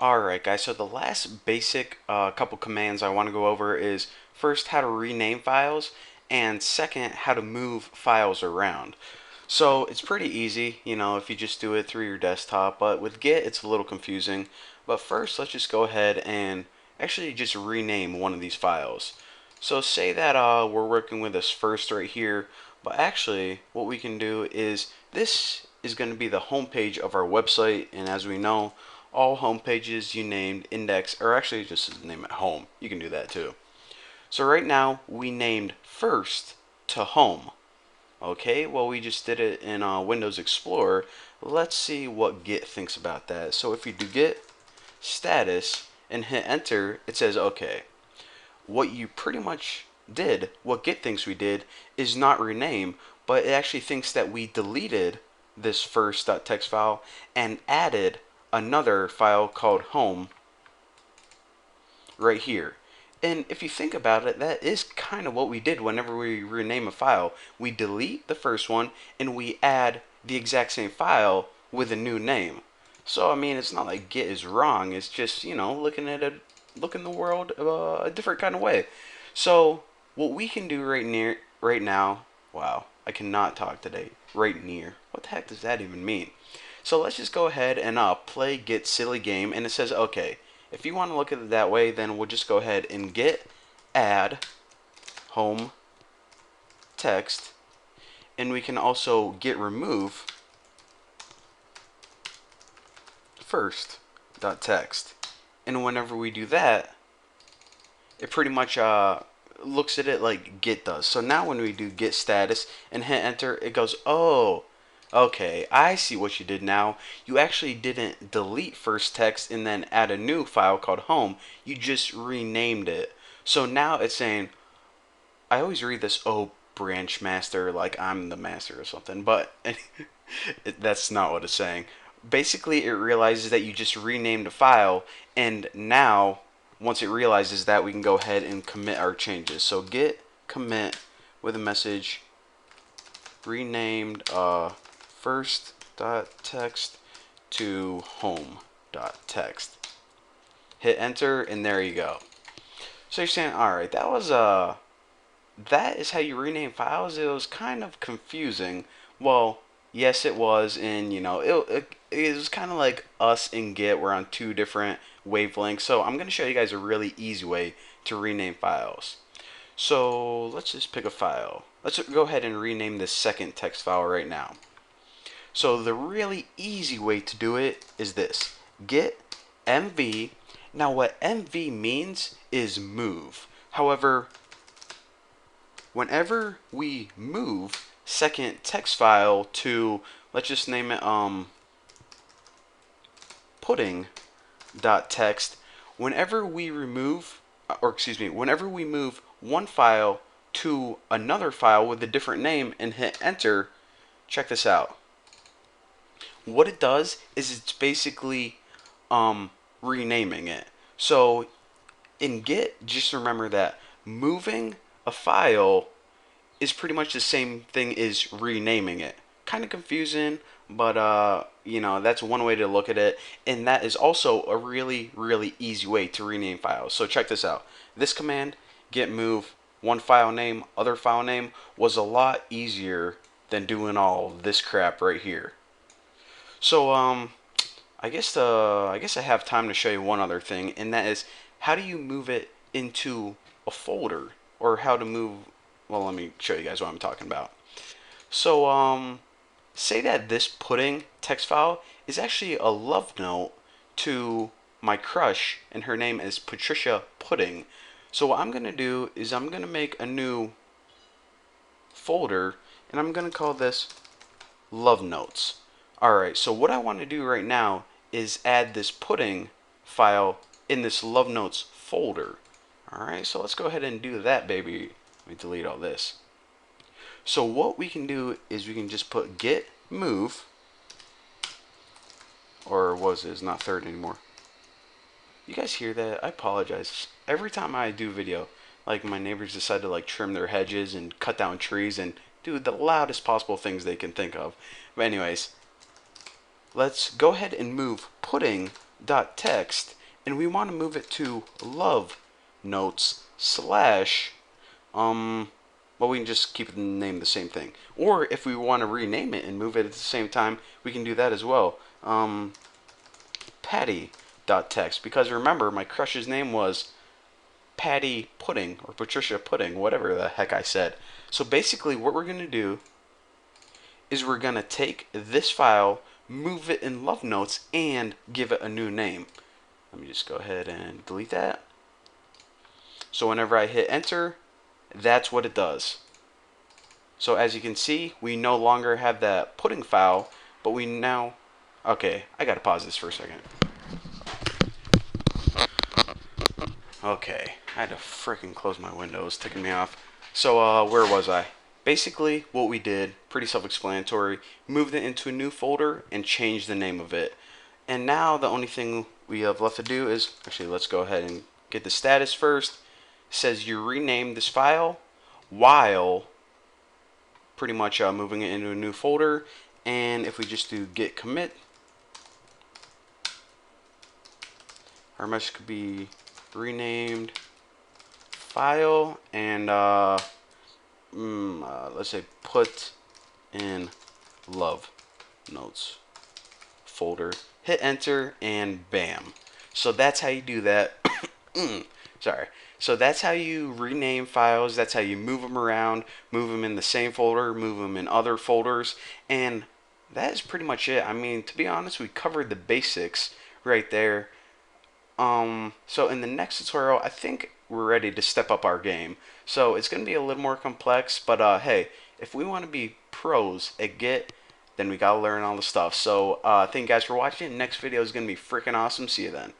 Alright guys, so the last basic couple commands I want to go over is first how to rename files and second how to move files around. So it's pretty easy, if you just do it through your desktop, but with Git it's a little confusing. But first let's just go ahead and actually just rename one of these files. So say that we're working with this first right here, but actually what we can do is this is going to be the home page of our website, and as we know, all home pages you named index, or actually just name it home. You can do that too. So right now we named first to home. Okay, well we just did it in Windows Explorer. Let's see what Git thinks about that. So if you do Git status and hit enter, it says okay. What you pretty much did, what Git thinks we did, is not rename, but it actually thinks that we deleted this first.txt file and added another file called home right here. And if you think about it, that is kind of what we did whenever we rename a file. We delete the first one and we add the exact same file with a new name. So I mean, it's not like Git is wrong. It's just looking at it, looking the world a different kind of way. So what we can do right now. Wow, I cannot talk today. Right near. What the heck does that even mean? So let's just go ahead and play Git silly game, and it says okay. If you want to look at it that way, then we'll just go ahead and Git add home text, and we can also Git remove first.txt. And whenever we do that, it pretty much looks at it like Git does. So now when we do Git status and hit enter, it goes, oh, okay, I see what you did now. You actually didn't delete first text and then add a new file called home. You just renamed it. So now it's saying, I always read this, oh, branch master, like I'm the master or something, but that's not what it's saying. Basically, it realizes that you just renamed a file, and now, once it realizes that, we can go ahead and commit our changes. So git commit with a message renamed first.txt to home.txt. Hit enter, and there you go. So you're saying, all right, that is how you rename files. It was kind of confusing. Well, yes, it was, and it was kind of like us and Git. We're on two different wavelengths. So I'm going to show you guys a really easy way to rename files. So let's just pick a file. Let's go ahead and rename this second text file right now. So the really easy way to do it is this: Git mv. Now what mv means is move. However, whenever we move second text file to, let's just name it pudding.txt, whenever we remove, or excuse me, whenever we move one file to another file with a different name and hit enter, check this out. What it does is it's basically renaming it. So in Git, just remember that moving a file is pretty much the same thing as renaming it. Kind of confusing, but that's one way to look at it, and that is also a really, really easy way to rename files. So check this out. This command, git move one file name, other file name, was a lot easier than doing all this crap right here. So I guess I have time to show you one other thing, and that is how do you move it into a folder, or how to move. Well, let me show you guys what I'm talking about. So say that this pudding text file is actually a love note to my crush, and her name is Patricia Pudding. So what I'm gonna do is I'm gonna make a new folder, and I'm gonna call this love notes. Alright, so what I want to do right now is add this pudding file in this love notes folder. Alright, so let's go ahead and do that, baby. Let me delete all this. So what we can do is we can just put git move, or was it? It's not third anymore. You guys hear that? I apologize. Every time I do video, like my neighbors decide to like trim their hedges and cut down trees and do the loudest possible things they can think of. But anyways, let's go ahead and move pudding dot text, and we want to move it to love notes slash well, we can just keep the name the same thing. Or if we want to rename it and move it at the same time, we can do that as well. Patty dot text, because remember my crush's name was Patty Pudding or Patricia Pudding, whatever the heck I said. So basically, what we're gonna do is we're gonna take this file, move it in Love Notes, and give it a new name. Let me just go ahead and delete that. So whenever I hit enter, that's what it does. So as you can see, we no longer have that pudding file, but we now... Okay, I gotta pause this for a second. Okay, I had to freaking close my window. It's ticking me off. So, where was I? Basically, what we did, pretty self-explanatory, moved it into a new folder and changed the name of it. And now the only thing we have left to do is, actually, let's go ahead and get the status first. It says you renamed this file while pretty much moving it into a new folder. And if we just do git commit, our message could be renamed file, and let's say put in love notes folder. Hit enter and bam. So that's how you do that. Sorry. So that's how you rename files. That's how you move them around, move them in the same folder, move them in other folders, and that is pretty much it. I mean, to be honest, we covered the basics right there. So in the next tutorial, I think we're ready to step up our game. So it's going to be a little more complex, but hey, if we want to be pros at Git, then we got to learn all the stuff. So thank you guys for watching. Next video is going to be freaking awesome. See you then.